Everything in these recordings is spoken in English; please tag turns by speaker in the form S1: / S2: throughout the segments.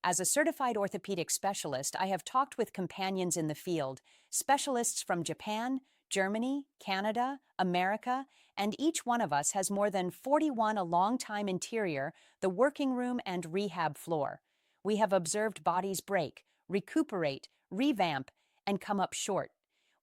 S1: As a certified orthopedic specialist, I have talked with companions in the field, specialists from Japan, Germany, Canada, America, and each one of us has more than 41 a long-time interior, the working room and rehab floor. We have observed bodies break, recuperate, revamp, and come up short.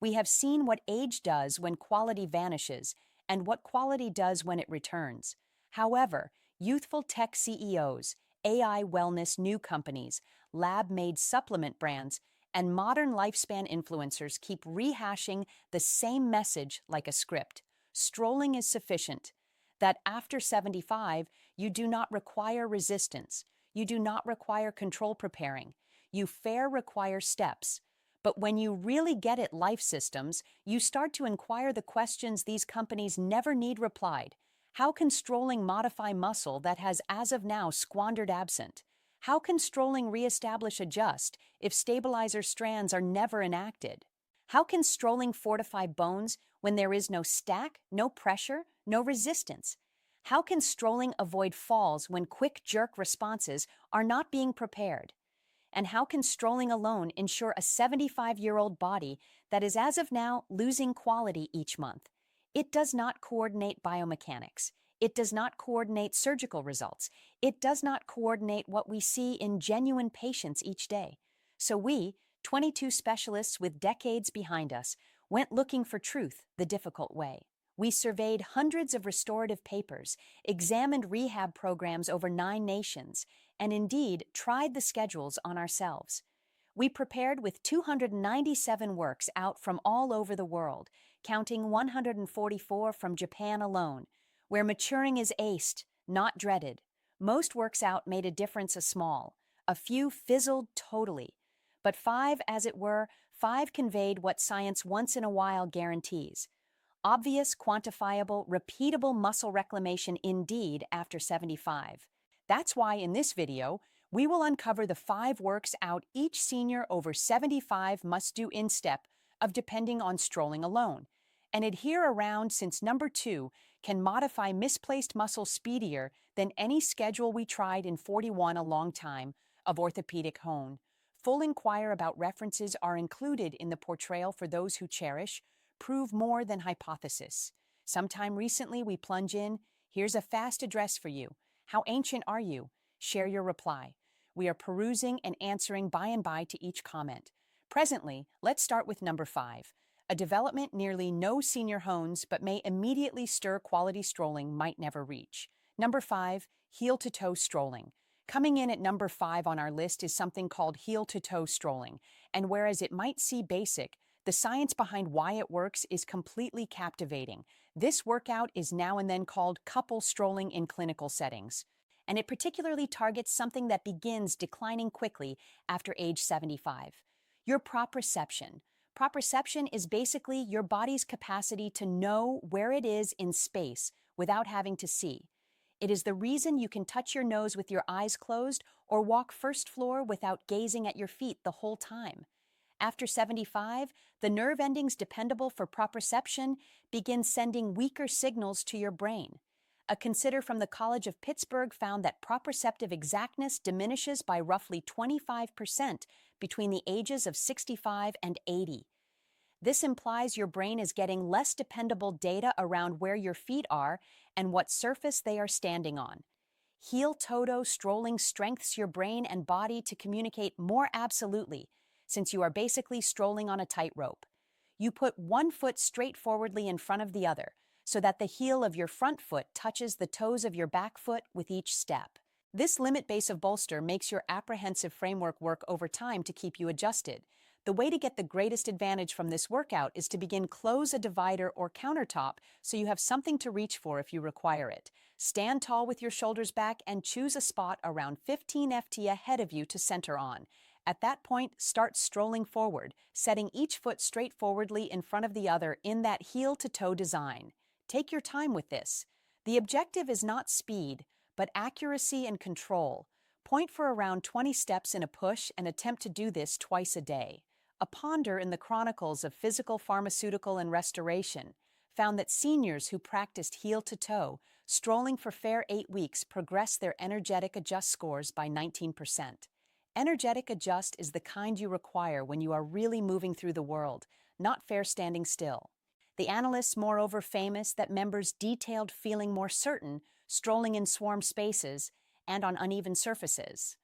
S1: We have seen what age does when quality vanishes and what quality does when it returns. However, youthful tech CEOs, AI wellness new companies, lab-made supplement brands, and modern lifespan influencers keep rehashing the same message like a script. Strolling is sufficient. That after 75, you do not require resistance. You do not require control preparing. You fair require steps. But when you really get at life systems, you start to inquire the questions these companies never need replied. How can strolling modify muscle that has as of now squandered absent? How can strolling reestablish adjust if stabilizer strands are never enacted? How can strolling fortify bones when there is no stack, no pressure, no resistance? How can strolling avoid falls when quick jerk responses are not being prepared? And how can strolling alone ensure a 75-year-old body that is as of now losing quality each month? It does not coordinate biomechanics. It does not coordinate surgical results. It does not coordinate what we see in genuine patients each day. So we, 22 specialists with decades behind us, went looking for truth the difficult way. We surveyed hundreds of restorative papers, examined rehab programs over 9 nations, and indeed tried the schedules on ourselves. We prepared with 297 works out from all over the world, counting 144 from Japan alone, where maturing is aced, not dreaded. Most works out made a difference a few fizzled totally. But 5, as it were, 5 conveyed what science once in a while guarantees. Obvious, quantifiable, repeatable muscle reclamation indeed after 75. That's why in this video, we will uncover the 5 works out each senior over 75 must do in step of depending on strolling alone, and adhere around since number 2 can modify misplaced muscle speedier than any schedule we tried in 41 a long time of orthopedic hone. Full inquire about references are included in the portrayal for those who cherish, prove more than hypothesis. Sometime recently we plunge in, here's a fast address for you. How ancient are you? Share your reply. We are perusing and answering by and by to each comment. Presently, let's start with number 5. A development nearly no senior hones but may immediately stir quality strolling might never reach. Number 5, heel-to-toe strolling. Coming in at number 5 on our list is something called heel-to-toe strolling, and whereas it might seem basic, the science behind why it works is completely captivating. This workout is now and then called couple strolling in clinical settings, and it particularly targets something that begins declining quickly after age 75. Your proprioception. Proprioception is basically your body's capacity to know where it is in space without having to see. It is the reason you can touch your nose with your eyes closed or walk first floor without gazing at your feet the whole time. After 75, the nerve endings dependable for proprioception begin sending weaker signals to your brain. A consider from the College of Pittsburgh found that proprioceptive exactness diminishes by roughly 25% between the ages of 65 and 80. This implies your brain is getting less dependable data around where your feet are and what surface they are standing on. Heel-toe strolling strengthens your brain and body to communicate more absolutely, since you are basically strolling on a tightrope. You put one foot straightforwardly in front of the other, so that the heel of your front foot touches the toes of your back foot with each step. This limit base of bolster makes your apprehensive framework work over time to keep you adjusted. The way to get the greatest advantage from this workout is to begin close a divider or countertop so you have something to reach for if you require it. Stand tall with your shoulders back and choose a spot around 15 ft ahead of you to center on. At that point, start strolling forward, setting each foot straightforwardly in front of the other in that heel-to-toe design. Take your time with this. The objective is not speed, but accuracy and control. Point for around 20 steps in a push and attempt to do this twice a day. A ponder in the Chronicles of Physical, Pharmaceutical, and Restoration found that seniors who practiced heel-to-toe, strolling for fair 8 weeks progressed their energetic adjust scores by 19%. Energetic adjust is the kind you require when you are really moving through the world, not fair standing still. The analysts, moreover, famous that members detailed feeling more certain, strolling in swarm spaces and on uneven surfaces.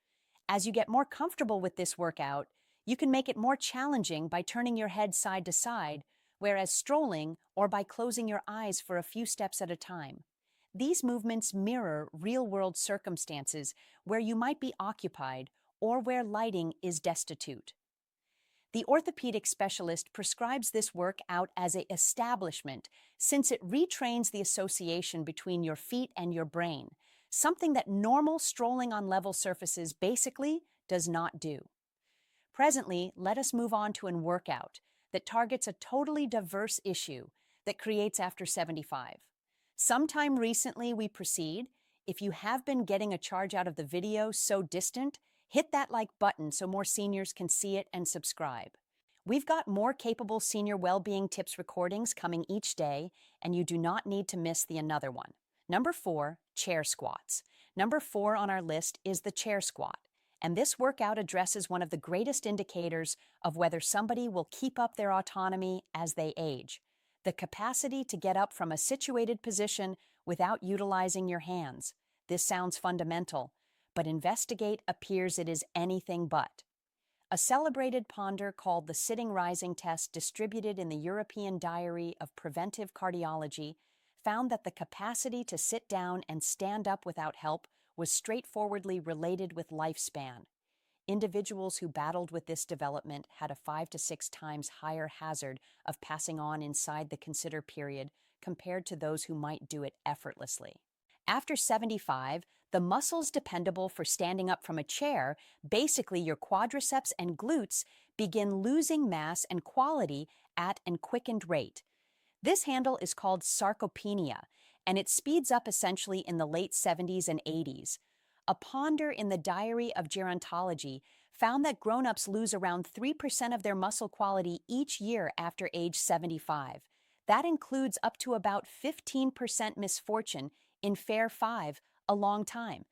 S1: As you get more comfortable with this workout, you can make it more challenging by turning your head side to side, whereas strolling or by closing your eyes for a few steps at a time. These movements mirror real-world circumstances where you might be occupied or where lighting is destitute. The orthopedic specialist prescribes this workout as an establishment since it retrains the association between your feet and your brain, something that normal strolling on level surfaces basically does not do. Presently, let us move on to a workout that targets a totally diverse issue that creates after 75. Sometime recently we proceed. If you have been getting a charge out of the video so distant, hit that like button so more seniors can see it and subscribe. We've got more capable senior well-being tips recordings coming each day, and you do not need to miss the another one. Number 4, chair squats. Number 4 on our list is the chair squat, and this workout addresses one of the greatest indicators of whether somebody will keep up their autonomy as they age: the capacity to get up from a situated position without utilizing your hands. This sounds fundamental, but investigate appears it is anything but. A celebrated ponder called the sitting-rising test, distributed in the European Diary of Preventive Cardiology, found that the capacity to sit down and stand up without help was straightforwardly related with lifespan. Individuals who battled with this development had a 5 to 6 times higher hazard of passing on inside the consider period compared to those who might do it effortlessly. After 75, the muscles dependable for standing up from a chair, basically your quadriceps and glutes, begin losing mass and quality at an quickened rate. This handle is called sarcopenia, and it speeds up essentially in the late 70s and 80s. A ponder in the Diary of Gerontology found that grown-ups lose around 3% of their muscle quality each year after age 75. That includes up to about 15% misfortune in fair 5, a long time.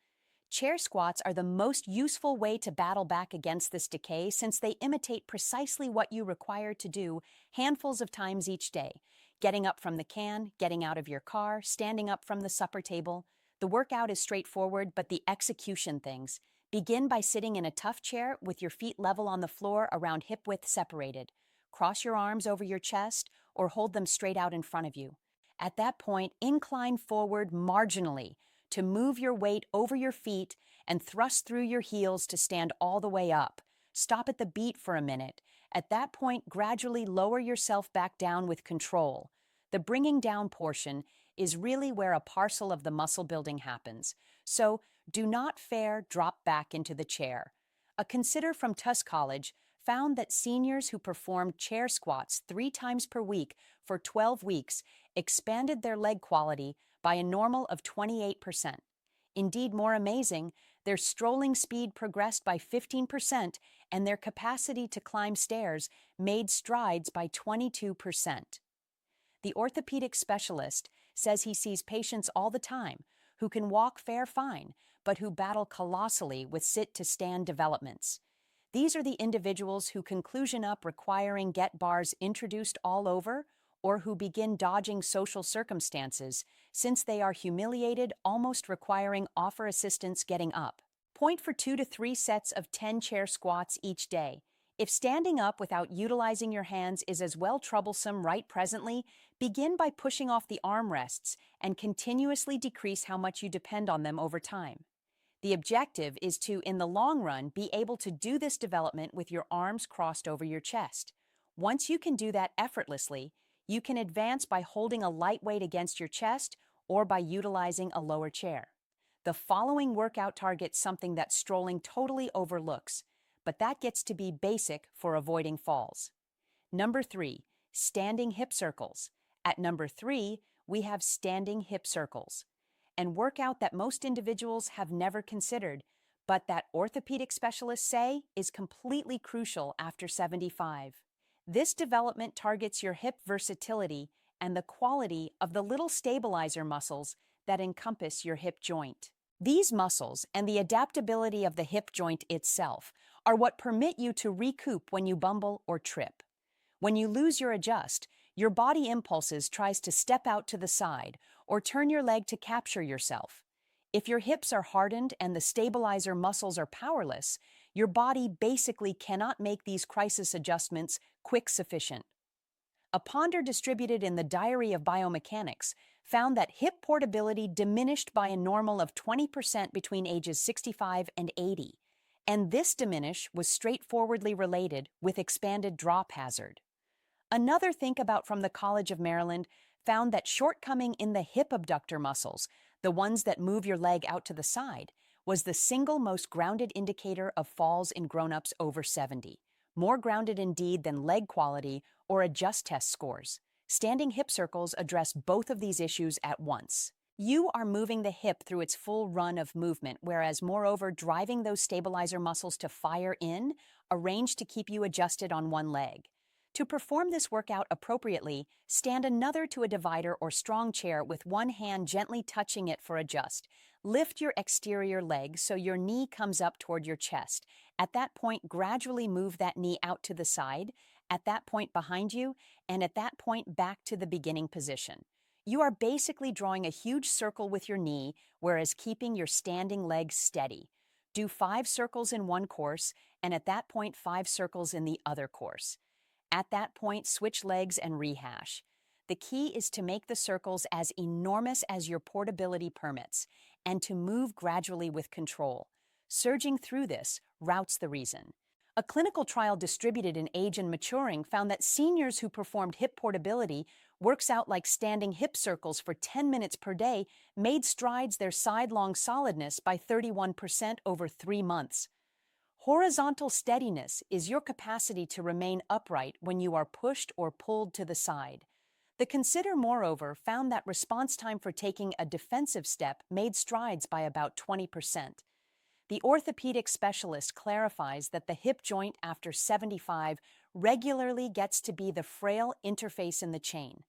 S1: Chair squats are the most useful way to battle back against this decay since they imitate precisely what you require to do handfuls of times each day: getting up from the can, getting out of your car, standing up from the supper table. The workout is straightforward, but the execution things. Begin by sitting in a tough chair with your feet level on the floor around hip width separated. Cross your arms over your chest or hold them straight out in front of you. At that point, incline forward marginally to move your weight over your feet and thrust through your heels to stand all the way up. Stop at the beat for a minute. At that point, gradually lower yourself back down with control. The bringing down portion is really where a parcel of the muscle building happens. So do not drop back into the chair. A consider from Tusk College found that seniors who performed chair squats 3 times per week for 12 weeks expanded their leg quality by a normal of 28%. Indeed, more amazing, their strolling speed progressed by 15% and their capacity to climb stairs made strides by 22%. The orthopedic specialist says he sees patients all the time who can walk fine, but who battle colossally with sit-to-stand developments. These are the individuals who conclusion up requiring get bars introduced all over, or who begin dodging social circumstances since they are humiliated, almost requiring offer assistance getting up. Point for 2 to 3 sets of 10 chair squats each day. If standing up without utilizing your hands is as well troublesome right presently, begin by pushing off the armrests and continuously decrease how much you depend on them over time. The objective is to, in the long run, be able to do this development with your arms crossed over your chest. Once you can do that effortlessly, you can advance by holding a light weight against your chest or by utilizing a lower chair. The following workout targets something that strolling totally overlooks, but that gets to be basic for avoiding falls. Number 3, standing hip circles. At number 3, we have standing hip circles, and workout that most individuals have never considered, but that orthopedic specialists say is completely crucial after 75. This development targets your hip versatility and the quality of the little stabilizer muscles that encompass your hip joint. These muscles and the adaptability of the hip joint itself are what permit you to recoup when you bumble or trip. When you lose your adjust, your body impulses tries to step out to the side or turn your leg to capture yourself. If your hips are hardened and the stabilizer muscles are powerless, your body basically cannot make these crisis adjustments quick sufficient. A ponder distributed in the Diary of Biomechanics found that hip portability diminished by a normal of 20% between ages 65 and 80, and this diminish was straightforwardly related with expanded drop hazard. Another think about from the College of Maryland found that shortcoming in the hip abductor muscles, the ones that move your leg out to the side, was the single most grounded indicator of falls in grown-ups over 70. More grounded indeed than leg quality or adjust test scores. Standing hip circles address both of these issues at once. You are moving the hip through its full run of movement, whereas moreover driving those stabilizer muscles to fire in, arranged to keep you adjusted on one leg. To perform this workout appropriately, stand another to a divider or strong chair with one hand gently touching it for adjust. Lift your exterior leg so your knee comes up toward your chest. At that point, gradually move that knee out to the side, at that point behind you, and at that point back to the beginning position. You are basically drawing a huge circle with your knee, whereas keeping your standing leg steady. Do 5 circles in one course, and at that point 5 circles in the other course. At that point, switch legs and rehash. The key is to make the circles as enormous as your portability permits, and to move gradually with control. Surging through this routes the reason. A clinical trial distributed in Age and Maturing found that seniors who performed hip portability works out like standing hip circles for 10 minutes per day made strides their sidelong solidness by 31% over 3 months. Horizontal steadiness is your capacity to remain upright when you are pushed or pulled to the side. The Consider, moreover, found that response time for taking a defensive step made strides by about 20%. The orthopedic specialist clarifies that the hip joint after 75 regularly gets to be the frail interface in the chain.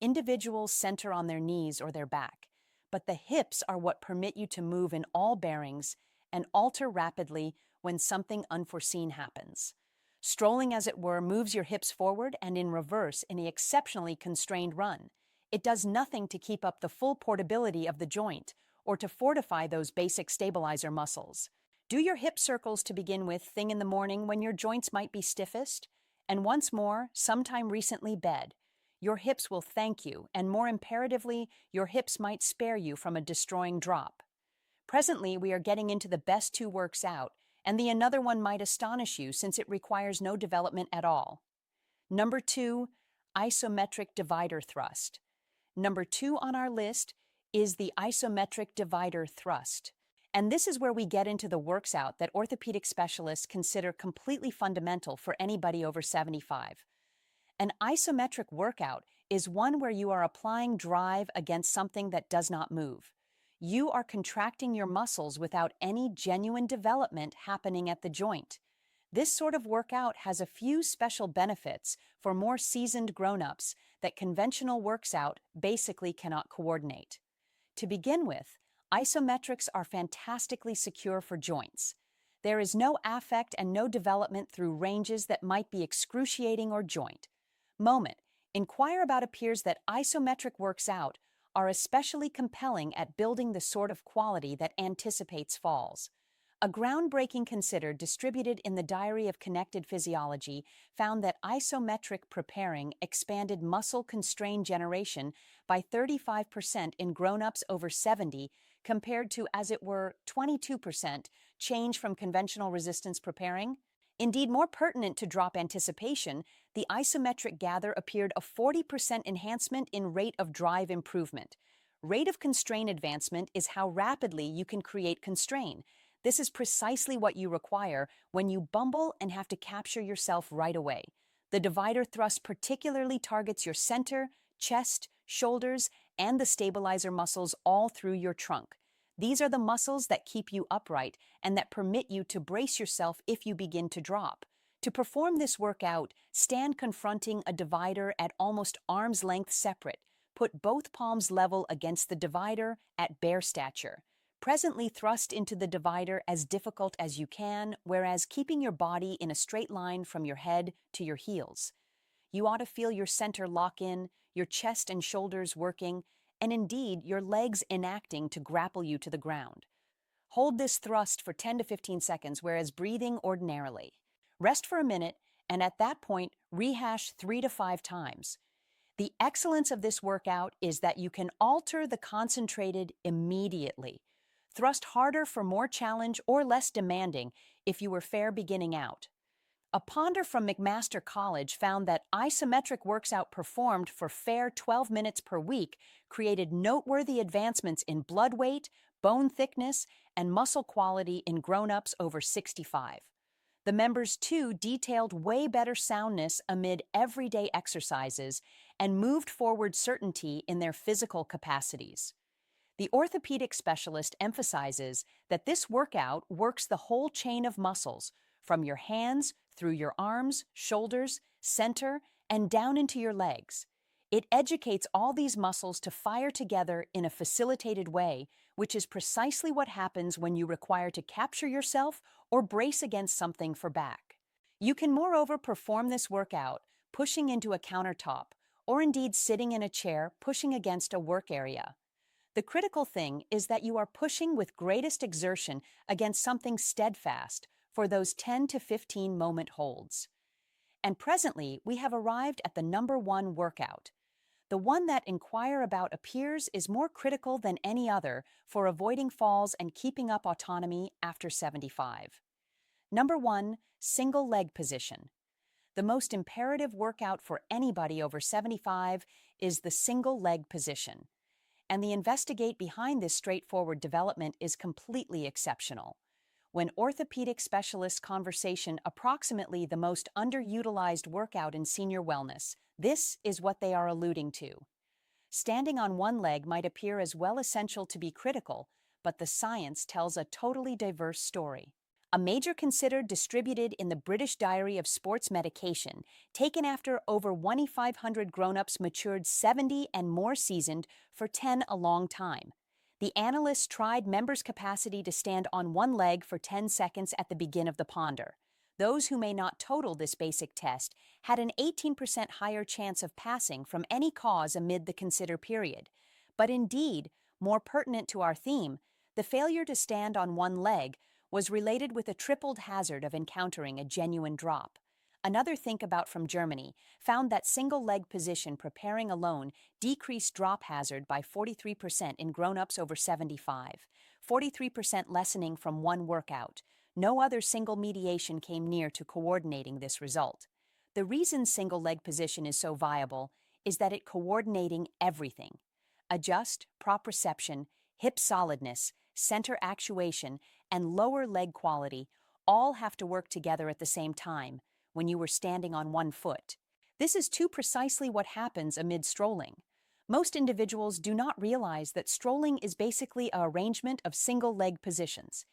S1: Individuals center on their knees or their back, but the hips are what permit you to move in all bearings and alter rapidly when something unforeseen happens. Strolling, as it were, moves your hips forward and in reverse in an exceptionally constrained run. It does nothing to keep up the full portability of the joint or to fortify those basic stabilizer muscles. Do your hip circles to begin with thing in the morning when your joints might be stiffest, and once more, sometime recently bed. Your hips will thank you, and more imperatively, your hips might spare you from a destroying drop. Presently, we are getting into the best 2 works out, and the another one might astonish you since it requires no development at all. Number 2, isometric divider thrust. Number 2 on our list is the isometric divider thrust. And this is where we get into the works out that orthopedic specialists consider completely fundamental for anybody over 75. An isometric workout is one where you are applying drive against something that does not move. You are contracting your muscles without any genuine development happening at the joint. This sort of workout has a few special benefits for more seasoned grown-ups that conventional works out basically cannot coordinate. To begin with, isometrics are fantastically secure for joints. There is no affect and no development through ranges that might be excruciating or joint. Inquire about appears that isometric works out are especially compelling at building the sort of quality that anticipates falls. A groundbreaking consider distributed in the Diary of Connected Physiology found that isometric preparing expanded muscle-constrained generation by 35% in grown-ups over 70 compared to, as it were, 22% change from conventional resistance preparing. Indeed, more pertinent to drop anticipation, the isometric gather appeared a 40% enhancement in rate of drive improvement. Rate of constraint advancement is how rapidly you can create constrain. This is precisely what you require when you bumble and have to capture yourself right away. The divider thrust particularly targets your center, chest, shoulders, and the stabilizer muscles all through your trunk. These are the muscles that keep you upright and that permit you to brace yourself if you begin to drop. To perform this workout, stand confronting a divider at almost arm's length separate. Put both palms level against the divider at bare stature. Presently thrust into the divider as difficult as you can, whereas keeping your body in a straight line from your head to your heels. You ought to feel your center lock in, your chest and shoulders working, and indeed your legs enacting to grapple you to the ground. Hold this thrust for 10 to 15 seconds, whereas breathing ordinarily. Rest for a minute, and at that point, rehash 3 to 5 times. The excellence of this workout is that you can alter the concentrated immediately. Thrust harder for more challenge or less demanding if you were fair beginning out. A ponder from McMaster College found that isometric works out performed for fair 12 minutes per week created noteworthy advancements in blood weight, bone thickness, and muscle quality in grown-ups over 65. The members, too, detailed way better soundness amid everyday exercises and moved forward certainty in their physical capacities. The orthopedic specialist emphasizes that this workout works the whole chain of muscles, from your hands through your arms, shoulders, center, and down into your legs. It educates all these muscles to fire together in a facilitated way, which is precisely what happens when you require to capture yourself or brace against something for back. You can moreover perform this workout pushing into a countertop, or indeed sitting in a chair pushing against a work area. The critical thing is that you are pushing with greatest exertion against something steadfast for those 10 to 15 moment holds. And presently, we have arrived at the number one workout. The one that Inquire About appears is more critical than any other for avoiding falls and keeping up autonomy after 75. Number 1, single leg position. The most imperative workout for anybody over 75 is the single leg position. And the investigate behind this straightforward development is completely exceptional. When orthopedic specialists conversation approximately the most underutilized workout in senior wellness, this is what they are alluding to. Standing on one leg might appear as well essential to be critical, but the science tells a totally diverse story. A major considered distributed in the British Diary of Sports Medication, taken after over 1,500 grown-ups matured 70 and more seasoned for 10 a long time. The analysts tried members' capacity to stand on one leg for 10 seconds at the begin of the ponder. Those who may not total this basic test had an 18% higher chance of passing from any cause amid the consider period. But indeed, more pertinent to our theme, the failure to stand on one leg was related with a tripled hazard of encountering a genuine drop. Another think about from Germany found that single leg position preparing alone decreased drop hazard by 43% in grown-ups over 75, 43% lessening from one workout. No other single mediation came near to coordinating this result. The reason single leg position is so viable is that it coordinating everything. Adjust, proprioception, hip solidness, center actuation, and lower leg quality all have to work together at the same time when you were standing on one foot. This is too precisely what happens amid strolling. Most individuals do not realize that strolling is basically an arrangement of single leg positions.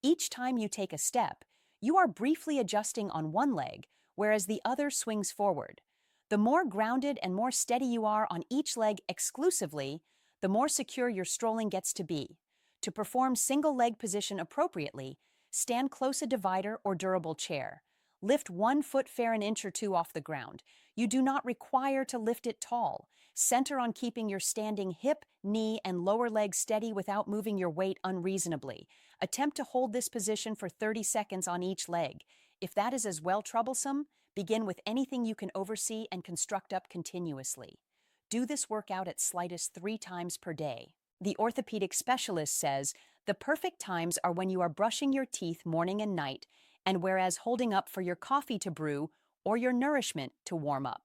S1: Each time you take a step, you are briefly adjusting on one leg, whereas the other swings forward. The more grounded and more steady you are on each leg exclusively, the more secure your strolling gets to be. To perform single leg position appropriately, stand close a divider or durable chair. Lift one foot fair an inch or two off the ground. You do not require to lift it tall. Center on keeping your standing hip, knee, and lower leg steady without moving your weight unreasonably. Attempt to hold this position for 30 seconds on each leg. If that is as well troublesome, begin with anything you can oversee and construct up continuously. Do this workout at slightest 3 times per day. The orthopedic specialist says the perfect times are when you are brushing your teeth morning and night, and whereas holding up for your coffee to brew or your nourishment to warm up.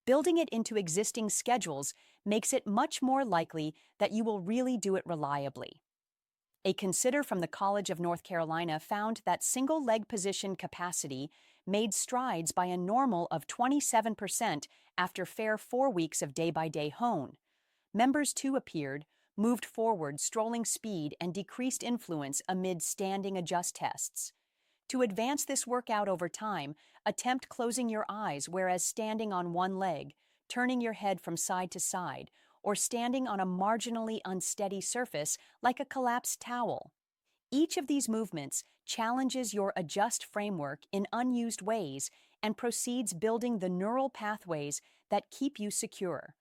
S1: Building it into existing schedules makes it much more likely that you will really do it reliably. A consider from the College of North Carolina found that single leg position capacity made strides by a normal of 27% after fair 4 weeks of day-by-day hone. Members too appeared, moved forward strolling speed and decreased influence amid standing adjust tests. To advance this workout over time, attempt closing your eyes whereas standing on one leg, turning your head from side to side, or standing on a marginally unsteady surface like a collapsed towel. Each of these movements challenges your adjust framework in unused ways and proceeds building the neural pathways that keep you secure.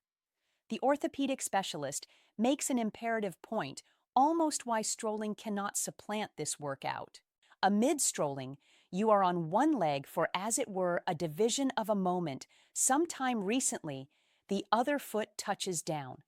S1: The orthopedic specialist makes an imperative point, almost why strolling cannot supplant this workout. Amid strolling, you are on one leg for, as it were, a division of a moment. Sometime recently, the other foot touches down.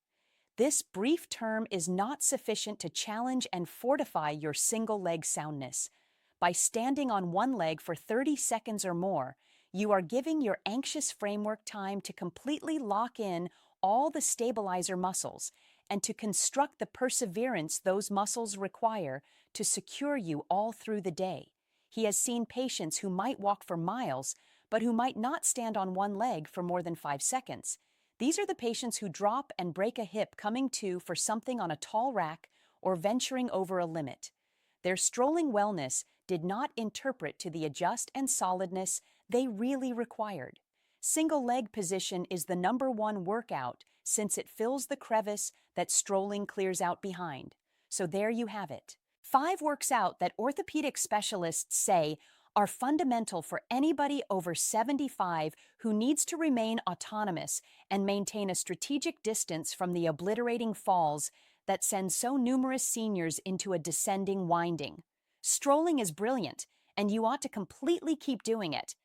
S1: This brief term is not sufficient to challenge and fortify your single leg soundness. By standing on one leg for 30 seconds or more, you are giving your anxious framework time to completely lock in all the stabilizer muscles and to construct the perseverance those muscles require to secure you all through the day. He has seen patients who might walk for miles, but who might not stand on one leg for more than 5 seconds. These are the patients who drop and break a hip coming to for something on a tall rack or venturing over a limit. Their strolling wellness did not interpret to the adjust and solidness they really required. Single leg position is the #1 workout since it fills the crevice that strolling clears out behind. So there you have it. 5 works out that orthopedic specialists say are fundamental for anybody over 75 who needs to remain autonomous and maintain a strategic distance from the obliterating falls that send so numerous seniors into a descending winding. Strolling is brilliant, and you ought to completely keep doing it.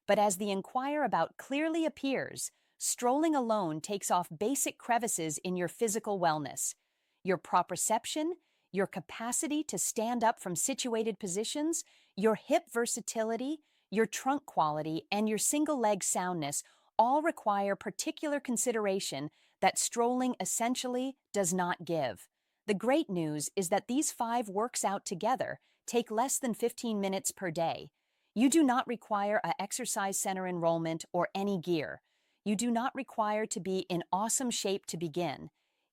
S1: But as the Inquire About clearly appears, strolling alone takes off basic crevices in your physical wellness. Your proprioception, your capacity to stand up from situated positions, your hip versatility, your trunk quality, and your single leg soundness all require particular consideration that strolling essentially does not give. The great news is that these 5 works out together take less than 15 minutes per day. You do not require an exercise center enrollment or any gear. You do not require to be in awesome shape to begin.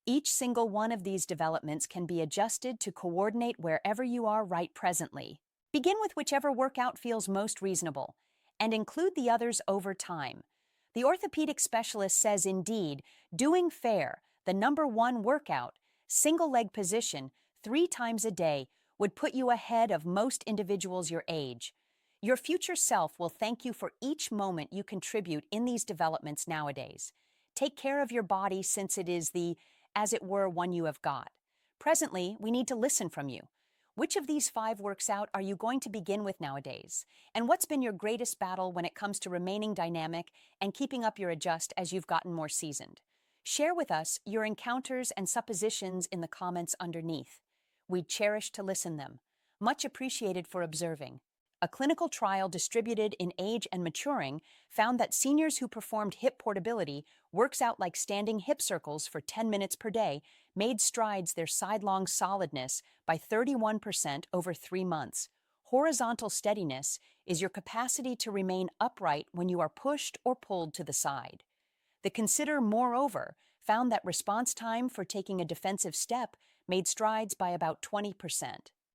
S1: Each single one of these developments can be adjusted to coordinate wherever you are right presently. Begin with whichever workout feels most reasonable, and include the others over time. The orthopedic specialist says indeed, doing fair, the #1 workout, single leg position, 3 times a day, would put you ahead of most individuals your age. Your future self will thank you for each moment you contribute in these developments nowadays. Take care of your body since it is the, as it were, one you have got. Presently, we need to listen from you. Which of these 5 works out are you going to begin with nowadays? And what's been your greatest battle when it comes to remaining dynamic and keeping up your adjust as you've gotten more seasoned? Share with us your encounters and suppositions in the comments underneath. We'd cherish to listen them. Much appreciated for observing. A clinical trial distributed in age and maturing found that seniors who performed hip portability, works out like standing hip circles for 10 minutes per day, made strides their sidelong solidness by 31% over 3 months. Horizontal steadiness is your capacity to remain upright when you are pushed or pulled to the side. The consider, moreover, found that response time for taking a defensive step made strides by about 20%.